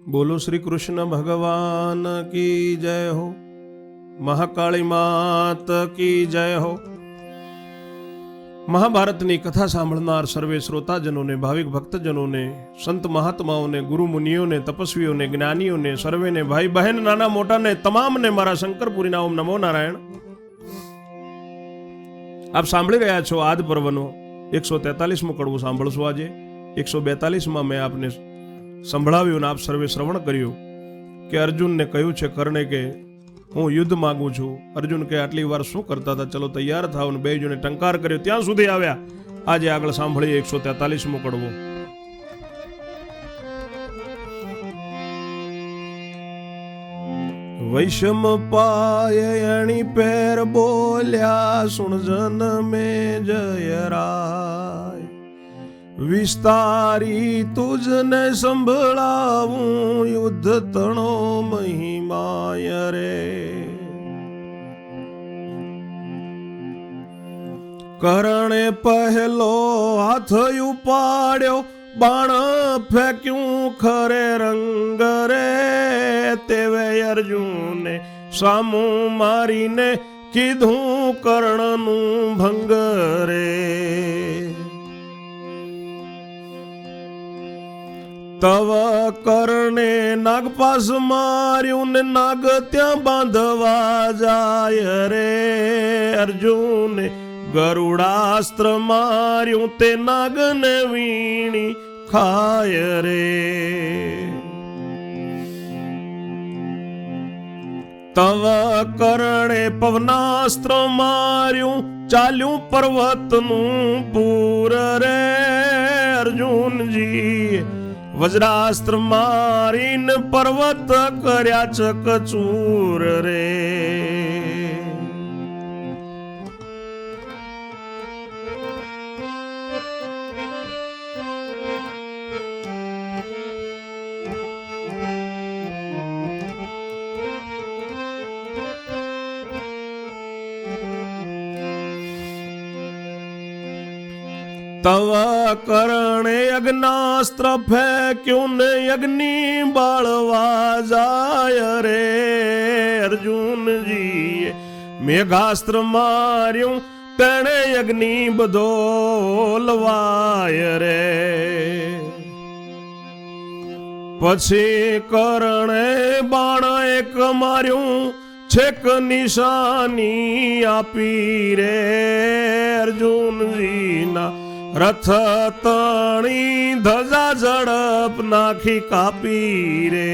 બોલો શ્રી કૃષ્ણ ભગવાન કી જય હો, મહાકાળી માત કી જય હો। મહાભારતની કથા સાંભળનાર સર્વે શ્રોતાજનોને, ભાવિક ભક્તજનોને, સંત મહાત્માઓને, ગુરુ મુનિઓને, તપસ્વીઓને, જ્ઞાનીઓને, સર્વેને, ભાઈ બહેન, નાના મોટાને, તમામને મારા શંકરપુરીના ઓમ નમો નારાયણ। આપ સાંભળી રહ્યા છો આદ પર્વનો 143મું કડવું સાંભળશો। આજે 142માં મેં આપને સંભળાવ્યું ને આપ સર્વે શ્રવણ કર્યું કે અર્જુનને કહ્યું છે કર્ણે કે હું યુદ્ધ માંગુ છું। અર્જુન કે આટલી વાર શું કરતા હતા, ચલો તૈયાર થાવ ને બે જણે ટંકાર કર્યો, ત્યાં સુધી આવ્યા। આજે આગળ સાંભળીએ 143મું કડવું। વૈષમ પાય એણી પેર બોલ્યા, સુણ જન મેં જયરાય, વિસ્તારી તુજને સંભળાવું, યુદ્ધ તણો મહિમાય રે। કરણે પહેલો હાથ ઉપાડ્યો, બાણ ફેંક્યું ખરે રંગ રે, તેવે અર્જુને સામું મારીને કીધું કર્ણનું ભંગ રે। તવ કરણે નાગપાસ માર્યું ને નાગ ત્યાં બાંધવા જાય રે, અર્જુને ગરુડાસ્ત્ર માર્યું તે નાગને વીણી ખાય રે। તવ કરણે પવનાસ્ત્ર માર્યું, ચાલ્યું પર્વતનું પૂર રે, અર્જુનજી વજ્રાસ્ત્ર મારીને પર્વત કર્યા ચકચૂર રે। તવ કરણે યજ્ઞાસ્ત્ર ફેંક્યું ને યજ્ઞ બાળવા જાય રે, અર્જુનજી મેઘાસ્ત્ર માર્યું તેણે યજ્ઞ બધો લવાય રે। પછી કરણે બાણ એક માર્યું, છેક નિશાની આપી રે, અર્જુનજીના રથ તણી ધજા ઝડપ નાખી કાપી રે।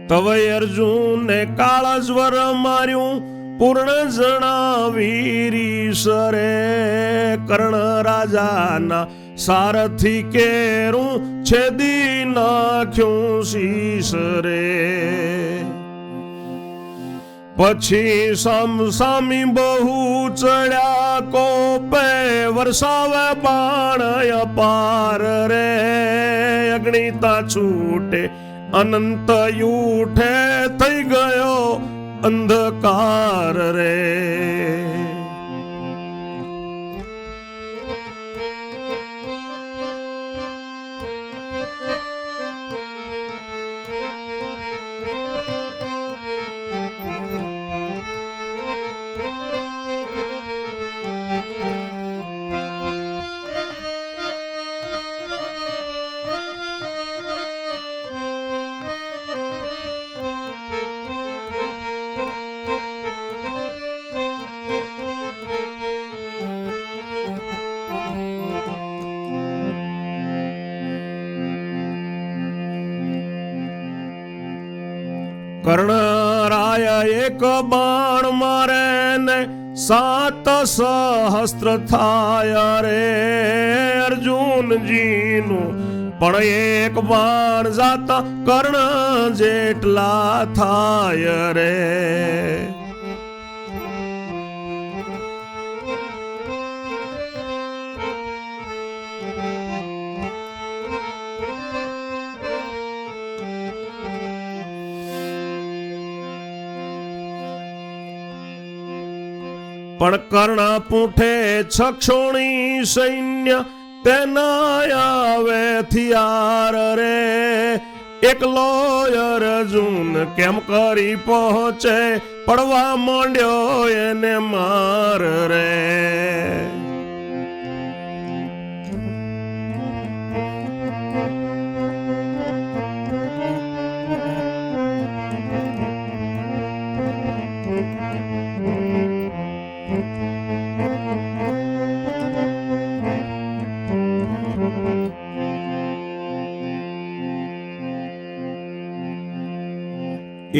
તવય અર્જુને કાળજ્વર માર્યું, પૂર્ણ જણાવી રીસ રે, કર્ણ રાજાના સારથી કેરું છેદી નાખ્યું શીશ રે। પછી સામસામી બહુ ચડ્યા, કોપે વરસાવે બાણ અપાર રે, અગ્નિતા છૂટે અનંત યુઠે, થઈ ગયો અંધકાર રે। કર્ણરાય એક બાણ મારે ને 7 સહસ્ત્ર થાય રે, અર્જુનજીનું પણ એક બાણ જાતા કર્ણ જેટલા થાય રે। પણ કર્ણ પૂઠે છક્ષોણી સૈન્ય તેના આવે થિયાર રે, એકલો અર્જુન કેમ કરી પહોંચે, પડવા માંડ્યો એને માર રે.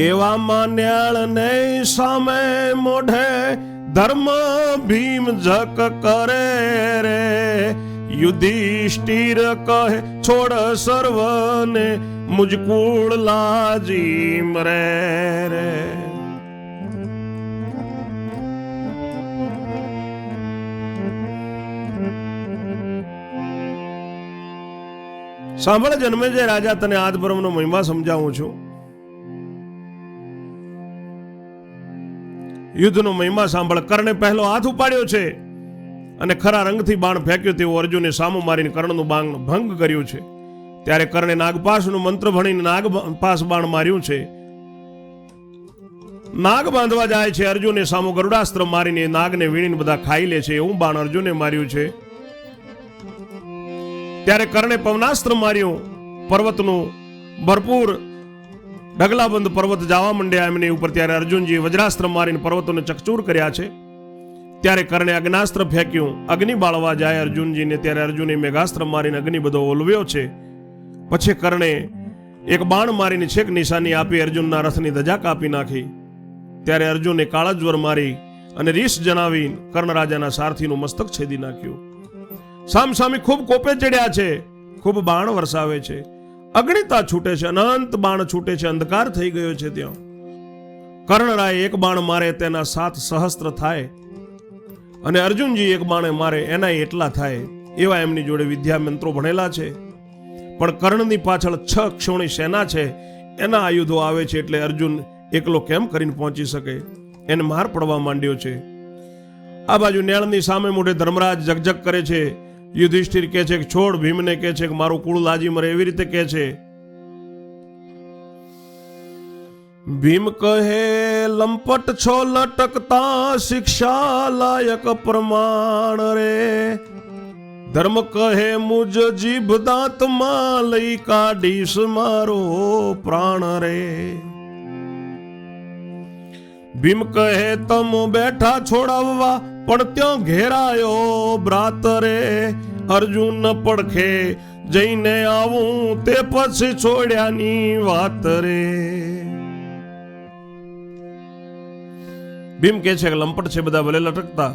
એવા માન્યાળ ને સામે મોઢે ધર્મ ભીમ જક કરે રે, યુધિષ્ઠિર કહે છોડ સર્વને મુજકુળ લાજી મરે રે. સાંભળ જન્મેજય રાજા, તને આદ પર્વનો મહિમા સમજાવું છું. યુદ્ધનો મહિમા સાંભળ. કર્ણે પહેલો હાથ ઉપાડ્યો છે અને ખરા રંગથી બાણ ફેંક્યું તેવું અર્જુને સામું મારીને કર્ણનું બાણ ભંગ કર્યું છે. ત્યારે કર્ણે નાગપાશનું મંત્ર ભણીને નાગપાશ બાણ માર્યું છે. નાગ બાંધવા જાય છે અર્જુને સામું ગરુડાસ્ત્ર મારીને નાગને વીણીને બધા ખાઈ લે છે એવું બાણ અર્જુને માર્યું છે. ત્યારે કર્ણે પવનાસ્ત્ર માર્યું, પર્વતનું ભરપૂર ઢગલાબંધ પર્વત જવા માંડ્યા એમની ઉપર. ત્યારે અર્જુનજી વજ્રાસ્ત્ર મારીને પર્વતોને ચકચૂર કર્યા છે. ત્યારે કર્ણે અગ્નાસ્ત્ર ફેંક્યું, અગ્નિ બાળવા જાય અર્જુનજીને. ત્યારે અર્જુને મેઘાસ્ત્ર મારીને અગ્નિ બધો ઓલવ્યો છે. પછી કર્ણે એક બાણ મારીને છેક નિશાની આપી અર્જુનના રથની ધજા કાપી નાખી. ત્યારે અર્જુને કાળજ્વર મારી અને રીસ જણાવી કર્ણ રાજાના સારથીનું મસ્તક છેદી નાખ્યું. સામસામી ખૂબ કોપે ચડ્યા છે, ખૂબ બાણ વરસાવે છે, અગણિતા છૂટે છે, અનંત બાણ છૂટે છે, અંધકાર થઈ ગયો છે. ત્યાં કર્ણરાય એક બાણ મારે તેના 7 સહસ્ત્ર થાય અને અર્જુનજી એક બાણે મારે એના એટલા થાય. એવા એમની જોડે વિદ્યા મંત્રો ભણેલા છે. પણ કર્ણની પાછળ 6 ક્ષોણી સેના છે, એના આયુધો આવે છે. એટલે અર્જુન એકલો કેમ કરીને પહોંચી શકે, એને માર પડવા માંડ્યો છે. આ બાજુ નેળની સામે મોઢે ધર્મરાજ જગજગ કરે છે. યુધિષ્ઠિર કહે છે કે છોડ, ભીમને કહે છે કે મારું કુળ લાજી મરે, એવી રીતે કહે છે. ભીમ કહે લંપટ છો લટકતા, શિક્ષા લાયક પ્રમાણ રે, ધર્મ કહે મુજ જીભ દાંતમાં લઈ કાઢીશ મારો પ્રાણ રે. ભીમ કહે તમ બેઠા છોડાવવા, પણ ત્યાં ઘેરાયો બ્રાત રે, અર્જુન પડખે જઈને આવું તે પછી છોડ્યાની વાત રે. ભીમ કહે છે કે લંપટ છે બધા ભલે લટકતા,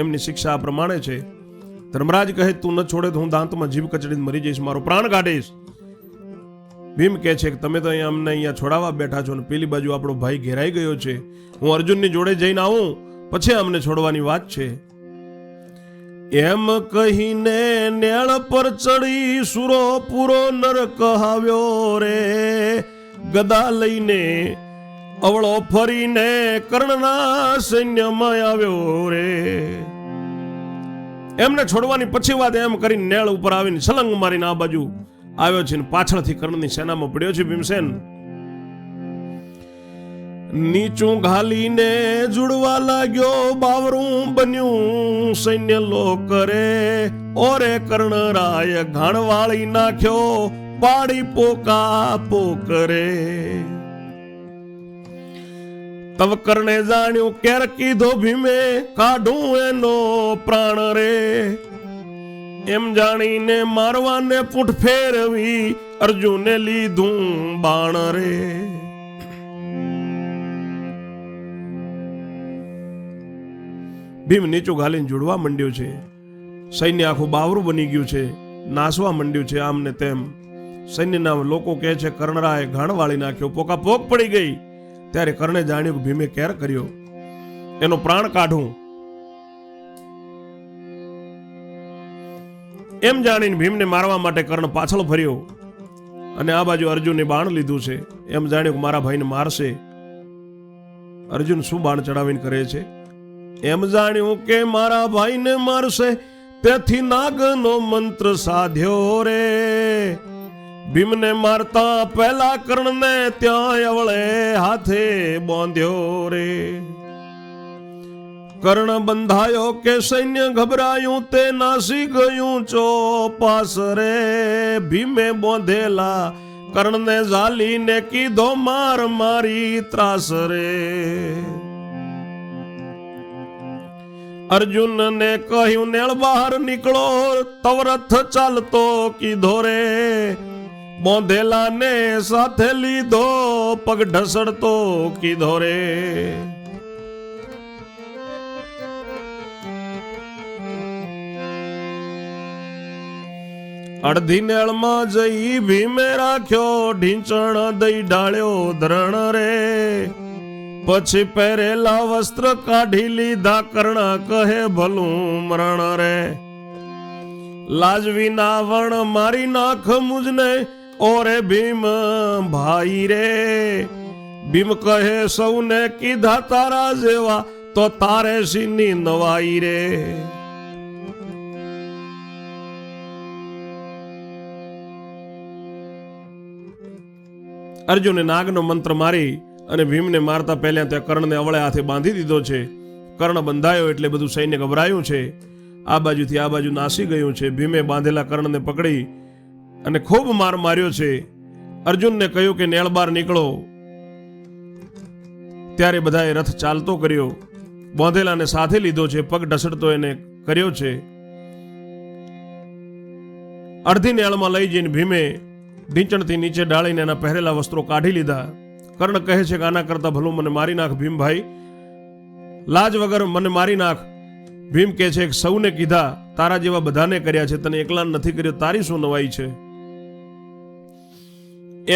એમની શિક્ષા આ પ્રમાણે છે. ધર્મરાજ કહે તું ન છોડે તો હું દાંતમાં જીભ કચડીને મરી જઈશ, મારો પ્રાણ કાઢીશ. ભીમ કહે છે કે તમે તો અમને અહીંયા છોડાવવા બેઠા છો ને પેલી બાજુ આપણો ભાઈ ઘેરાઈ ગયો છે, હું અર્જુનની જોડે જઈને આવું પછી અમને છોડવાની વાત છે. એમ કહીને નેળ પર ચડી સુરો પૂરો નર કહાવ્યો રે, ગદા લઈને અવળો ફરીને કર્ણના સૈન્યમાં આવ્યો રે. એમને છોડવાની પછી વાત એમ કરીને નેળ ઉપર આવીને છલંગ મારીને આ બાજુ આવ્યો છે ને પાછળથી કર્ણની સેનામાં પડ્યો છે ભીમસેન. નીચું ઘાલીને જુડવા લાગ્યો, બાવરું બન્યું સૈન્ય લોક રે, ઓરે કર્ણરાય ઘાણ વાળી નાખ્યો, પાડી પોકા પોક રે. તવ કર્ણે જાણ્યું કેર કીધો ભીમે, કાઢું એનો પ્રાણ રે, એમ જાણીને મારવાને પૂઠ ફેરવી અર્જુને લીધું બાણ રે. ભીમ નીચું ઘાલીને જોડવા માંડ્યો છે. સૈન્ય આખું બાવરું બની ગયું છે, નાસવા માંડ્યું છે આમ ને તેમ. સૈન્યના લોકો કહે છે કર્ણરાય ઘાણ વાળી નાખ્યો, પોકા પોક પડી ગઈ. ત્યારે કર્ણે જાણ્યું કે ભીમે કેર કર્યો, એનો પ્રાણ કાઢું. એમ જાણીને ભીમને મારવા માટે કર્ણ પાછળ ફર્યો અને આ બાજુ અર્જુને બાણ લીધું છે. એમ જાણ્યું કે મારા ભાઈને મારશે. અર્જુન શું બાણ ચડાવીને કરે છે, એમ જાણ્યું કે મારા ભાઈને મારશે, તેથી નાગનો મંત્ર સાધ્યો રે. ભીમને મારતા પહેલા કર્ણને ત્યાં અવળે હાથે બાંધ્યો રે. કર્ણ બંધાયો કે સૈન્ય ગભરાયું, તે નાસી ગયું ચોપાસ રે. ભીમે બાંધેલા કર્ણને ઝાલીને કીધો માર મારી ત્રાસ રે. અર્જુનને કહ્યું નેળ બહાર નીકળો, તવરથ ચાલતો કીધો રે. બાંધેલા ને સાથે લીધો, પગ ઢસડતો કીધો રે. અડધી નેળમાં જઈ ભીમે રાખ્યો, ઢીંચણ દઈ ડાળ્યો ધરણ રે. પછી પહેરેલા વસ્ત્ર કાઢી લીધા, કર્ણ કહે ભલું મરણ રે. લાજવીના વણ મારી નાખ મુજને, ઓરે ભીમ ભાઈ રે. ભીમ કહે સૌને કીધા તારા જેવા, તો તારે સીની નવાઈ રે. અર્જુને નાગનો મંત્ર મારી અને ભીમને મારતા પહેલા ત્યાં કર્ણને અવળે હાથે બાંધી દીધો છે. કર્ણ બંધાયો એટલે બધું સૈન્ય ગભરાયું છે. આ બાજુથી આ બાજુ નાસી ગયું છે. ભીમે બાંધેલા કર્ણને પકડી અને ખૂબ માર માર્યો છે. અર્જુનને કહ્યું કે નેળ બાર નીકળો. ત્યારે બધાએ રથ ચાલતો કર્યો, બાંધેલાને સાથે લીધો છે, પગ ઢસડતો એને કર્યો છે. અડધી નેળમાં લઈ જઈને ભીમે ઢીંચણથી નીચે ડાળીને એના પહેરેલા વસ્ત્રો કાઢી લીધા. કર્ણ કહે છે કે આના કરતા ભલું મને મારી નાખ ભીમભાઈ, લાજ વગર મને મારી નાખ. ભીમ કહે છે કે સૌને કીધા, તારા જેવા બધાને કર્યા છે, તને એકલા નથી કર્યો, તારી શું નવાઈ છે.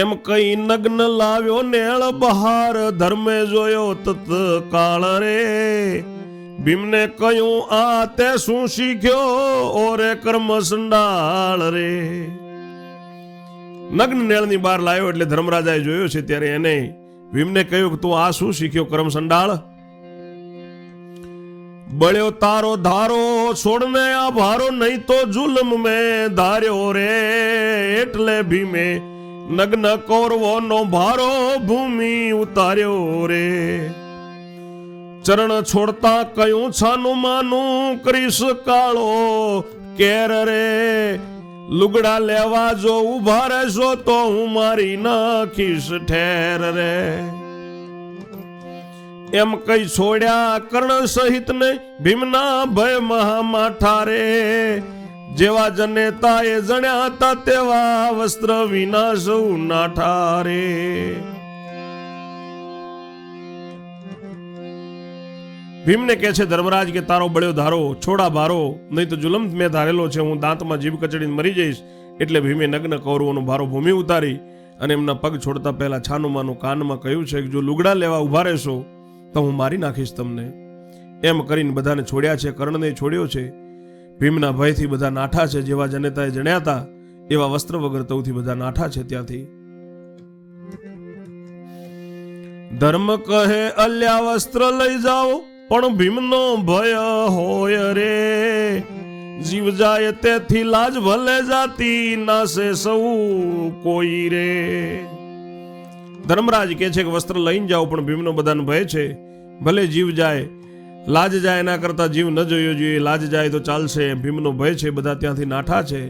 એમ કઈ નગ્ન લાવ્યો નેળ બહાર, ધર્મે જોયો તત્કાળ રે. ભીમને કહ્યું આ તે શું શીખ્યો, ઓરે કર્મ સંડાળ રે. નગ્ન નેળની બહાર લાવ્યો એટલે ધર્મરાજાએ જોયો છે. ત્યારે એને ભીમને કહ્યું કે તું આ શું શીખ્યો કર્મ સંડાળ. બળ્યો તારો ધારો, છોડને આ ભારો, નહીં તો જુલમ મેં ધાર્યો રે. એટલે ભીમે નગ્ન કૌરવોનો ભારો ભૂમિ ઉતાર્યો રે. ચરણ છોડતા કયું છાનું માનું, કરીશ કાળો કેર રે. લુગડા લેવા જો ઉભા રહેશો, તો હું મારી નાખીશ ઠેર રે. એમ કઈ છોડ્યા કર્ણ સહિત ને ભીમના ભય મહામાઠા રે. જેવા જનેતા એ જણ્યા હતા, તેવા વસ્ત્ર વિના સૌ નાઠા રે. ભીમને કહે છે ધર્મરાજ કે તારો બળ્યો ધારો, છોડા ભારો, નહીં તો જુલમ મેં ધારેલો છે, હું દાંતમાં જીભ કચડીને મરી જઈશ. એટલે ભીમે નગ્ન કૌરવોનો ભારો ભૂમિ ઉતારી અને એમના પગ છોડતા પહેલા છાનુમાનું કાનમાં કહ્યું છે કે જો લુગડા લેવા ઉભા રહેશો તો હું મારી નાખીશ તમને. એમ કરીને બધાને છોડ્યા છે. કર્ણને છોડ્યો છે. ભીમના ભયથી બધા નાઠા છે. જેવા જનેતાએ જણ્યા હતા એવા વસ્ત્ર વગર તૌથી બધા નાઠા છે. ત્યાંથી ધર્મ કહે અલ્યા વસ્ત્ર લઈ જાઓ, પણ ભીમનો ભય હોય રે. જીવ જાય તેથી લાજ ભલે જાતી, નાસે સૌ કોઈ રે. ધર્મરાજ કહે છે કે વસ્ત્ર લઈને જાઓ, પણ ભીમનો બધાનો ભય છે. ભલે જીવ જાય, લાજ જાય એના કરતા જીવ ન જોયો જોઈએ. લાજ જાય તો ચાલશે, ભીમનો ભય છે. બધા ત્યાંથી નાઠા છે.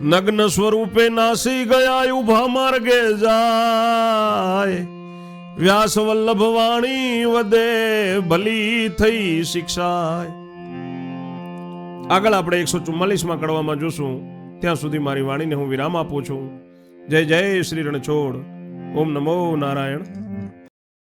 નગ્ન સ્વરૂપે નાસી ગયા, ઉભા માર્ગે જાય. વ્યાસ વલ્લભ વાણી વધે, ભલી થઈ શિક્ષા. આગળ આપણે 144માં કડવામાં જોશું. ત્યાં સુધી મારી વાણીને હું વિરામ આપું છું. જય જય શ્રી રણછોડ. ઓમ નમો નારાયણ.